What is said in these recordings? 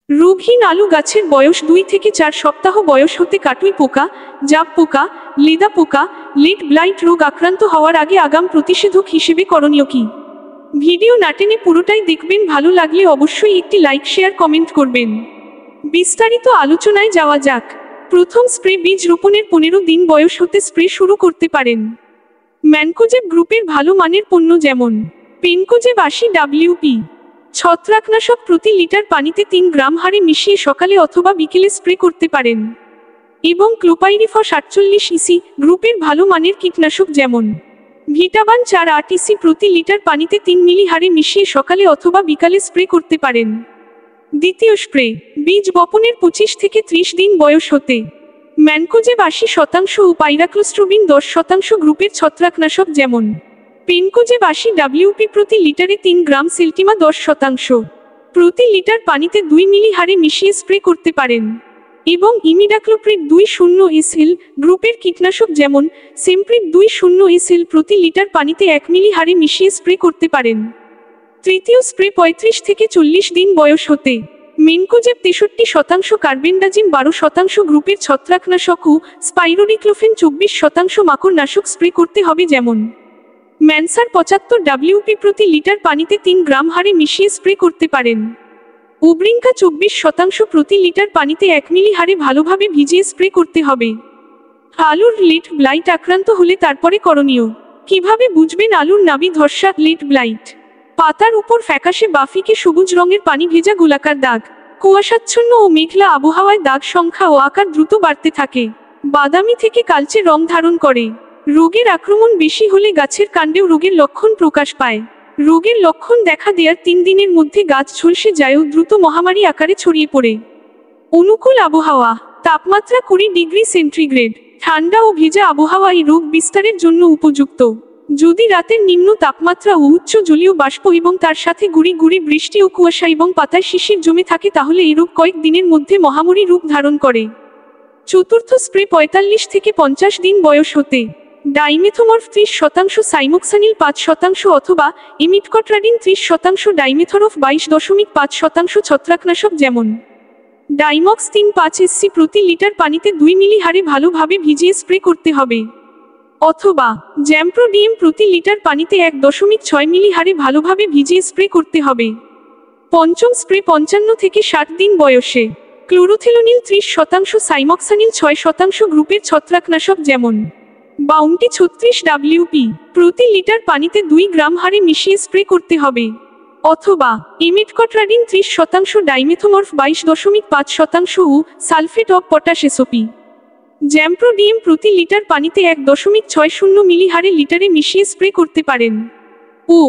রোগহীন আলু গাছের বয়স 2 থেকে 4 সপ্তাহ বয়স হতে কাটুই পোকা, জাপ পোকা, লেদা পোকা, লেট ব্লাইট রোগ আক্রান্ত হওয়ার আগে আগাম প্রতিষেধক হিসেবে করণীয় কি? ভিডিও না টেনে পুরোটাই দেখবেন। ভালো লাগলে অবশ্যই একটি লাইক শেয়ার কমেন্ট করবেন। বিস্তারিত আলোচনায় যাওয়া যাক। প্রথম স্প্রে বীজ রোপণের 15 দিন বয়স হতে স্প্রে শুরু করতে পারেন। ম্যানকোজেব গ্রুপের ভালো মানের পণ্য যেমন পেনকোজেব 80 WP ছত্রাকনাশক প্রতি লিটার পানিতে 3 গ্রাম হারে মিশিয়ে সকালে অথবা বিকেলে স্প্রে করতে পারেন। এবং ক্লোপাইরিফস 48 ইসি গ্রুপের ভালো মানের কীটনাশক যেমন ভিটাবান 4 ইসি প্রতি লিটার পানিতে 3 মিলি হারে মিশিয়ে সকালে অথবা বিকালে স্প্রে করতে পারেন। দ্বিতীয় স্প্রে বীজ বপনের 25 থেকে 30 দিন বয়স হতে ম্যানকোজেব 80% ও পাইরাক্লোস্ট্রোবিন 10% গ্রুপের ছত্রাকনাশক যেমন পেনকোজেব 80 WP প্রতি লিটারে 3 গ্রাম সেল্টিমা 10% প্রতি লিটার পানিতে 2 মিলি হারে মিশিয়ে স্প্রে করতে পারেন। এবং ইমিডাক্লোপ্রিড 20 SL গ্রুপের কীটনাশক যেমন সেমপ্রিড 20 SL প্রতি লিটার পানিতে 1 মিলি হারে মিশিয়ে স্প্রে করতে পারেন। তৃতীয় স্প্রে 35 থেকে 40 দিন বয়স হতে মেনকোজেব 63% কার্বেন্ডাজিম 12% গ্রুপের ছত্রাকনাশক ও স্পাইরোডিক্লোফেন 24% মাকড়নাশক স্প্রে করতে হবে যেমন ম্যানসার 75 WP প্রতি লিটার পানিতে 3 গ্রাম হারে মিশিয়ে স্প্রে করতে পারেন। উব্রিঙ্কা 24% প্রতি লিটার পানিতে 1 মিলি হারে ভালোভাবে ভিজিয়ে স্প্রে করতে হবে। আলুর লেট ব্লাইট আক্রান্ত হলে তারপরে করণীয় কিভাবে বুঝবেন আলুর নাবি ধসা লেট ব্লাইট? পাতার উপর ফ্যাকাশে বা ফিকে সবুজ রঙের পানি ভেজা গোলাকার দাগ, কুয়াশাচ্ছন্ন ও মেঘলা আবহাওয়ায় দাগ সংখ্যা ও আকার দ্রুত বাড়তে থাকে, বাদামি থেকে কালচে রং ধারণ করে। রোগের আক্রমণ বেশি হলে গাছের কাণ্ডেও রোগের লক্ষণ প্রকাশ পায়। রোগের লক্ষণ দেখা দেওয়ার 3 দিনের মধ্যে গাছ ঝলসে যায় ও দ্রুত মহামারী আকারে ছড়িয়ে পড়ে। অনুকূল আবহাওয়া তাপমাত্রা 20 ডিগ্রি সেন্টিগ্রেড ঠান্ডা ও ভেজা আবহাওয়া এই রোগ বিস্তারের জন্য উপযুক্ত। যদি রাতের নিম্ন তাপমাত্রা ও উচ্চ জলীয় বাষ্প এবং তার সাথে গুড়ি গুড়ি বৃষ্টি ও কুয়াশা এবং পাতায় শিশির জমে থাকে তাহলে এই রোগ কয়েক দিনের মধ্যে মহামারী রূপ ধারণ করে। চতুর্থ স্প্রে 45 থেকে 50 দিন বয়স হতে ডাইমেথোমর্ফ 30%, সাইমোক্সানিল 5% অথবা ইমিডকট্রাডিন 30%, ডাইমেথরফ 22.5% ছত্রাকনাশক যেমন ডাইমক্স 3-5 SC প্রতি লিটার পানিতে 2 মিলি হারে ভালোভাবে ভিজিয়ে স্প্রে করতে হবে। অথবা জ্যাম্প্রোডিএম প্রতি লিটার পানিতে 1.6 মিলি হারে ভালোভাবে ভিজিয়ে স্প্রে করতে হবে। পঞ্চম স্প্রে 55 থেকে 60 দিন বয়সে ক্লোরোথেলোনিল 30%, সাইমক্সানিল 6% গ্রুপের ছত্রাকনাশক যেমন বাউন্টি 36 WP প্রতি লিটার পানিতে 2 গ্রাম হারে মিশিয়ে স্প্রে করতে হবে। অথবা ইমিডকট্রাডিন 30%, ডাইমেথোমর্ফ 22.5% ও সালফেট অফ পটাশ SOP জ্যাম্প্রোডিএম প্রতি লিটার পানিতে 1.60 মিলি হারে লিটারে মিশিয়ে স্প্রে করতে পারেন। ও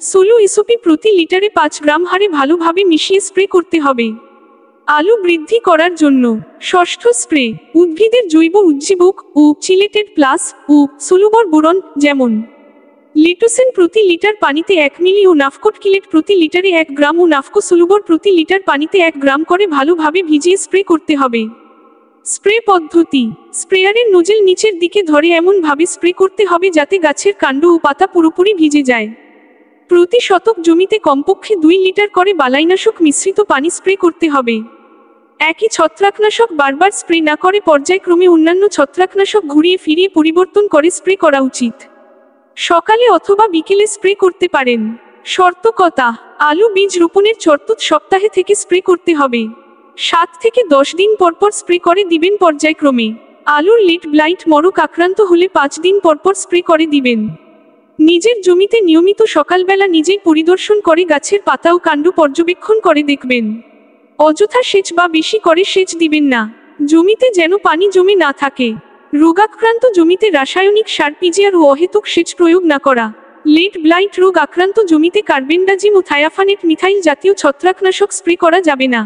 সোলো SOP প্রতি লিটারে 5 গ্রাম হারে ভালোভাবে মিশিয়ে স্প্রে করতে হবে। আলু বৃদ্ধি করার জন্য ষষ্ঠ স্প্রে উদ্ভিদের জৈব উজ্জীবক ও চিলেটেড প্লাস ও সলুবর বোরন যেমন লিটোসেন প্রতি লিটার পানিতে 1 মিলি ও নাফকোট কিলেট প্রতি লিটারে 1 গ্রাম ও নাফকো সলুবর প্রতি লিটার পানিতে 1 গ্রাম করে ভালোভাবে ভিজিয়ে স্প্রে করতে হবে। স্প্রে পদ্ধতি স্প্রেয়ারের নোজেল নিচের দিকে ধরে এমন ভাবে স্প্রে করতে হবে যাতে গাছের কাণ্ড ও পাতা পুরোপুরি ভিজে যায়। প্রতি শতক জমিতে কমপক্ষে 2 লিটার করে বালাইনাশক মিশ্রিত পানি স্প্রে করতে হবে। একই ছত্রাকনাশক বারবার স্প্রে না করে পর্যায়ক্রমে অন্যান্য ছত্রাকনাশক ঘুরিয়ে ফিরিয়ে পরিবর্তন করে স্প্রে করা উচিত। সকালে অথবা বিকেলে স্প্রে করতে পারেন। সতর্কতা আলু বীজ রোপণের চতুর্থ সপ্তাহে থেকে স্প্রে করতে হবে। 7 থেকে 10 দিন পরপর স্প্রে করে দিবেন পর্যায়ক্রমে। আলুর লেট ব্লাইট মরক আক্রান্ত হলে 5 দিন পরপর স্প্রে করে দিবেন। নিজের জমিতে নিয়মিত সকালবেলা নিজেই পরিদর্শন করে গাছের পাতা ও কাণ্ড পর্যবেক্ষণ করে দেখবেন। অযথা সেচ বা বেশি করে সেচ দিবেন না। জমিতে যেন পানি জমে না থাকে। রোগাক্রান্ত জমিতে রাসায়নিক সার পিজিআর ও অহেতুক সেচ প্রয়োগ না করা। লেট ব্লাইট রোগ আক্রান্ত জমিতে কার্বেন্ডাজিম ও থায়াফানেট মিথাইল জাতীয় ছত্রাকনাশক স্প্রে করা যাবে না।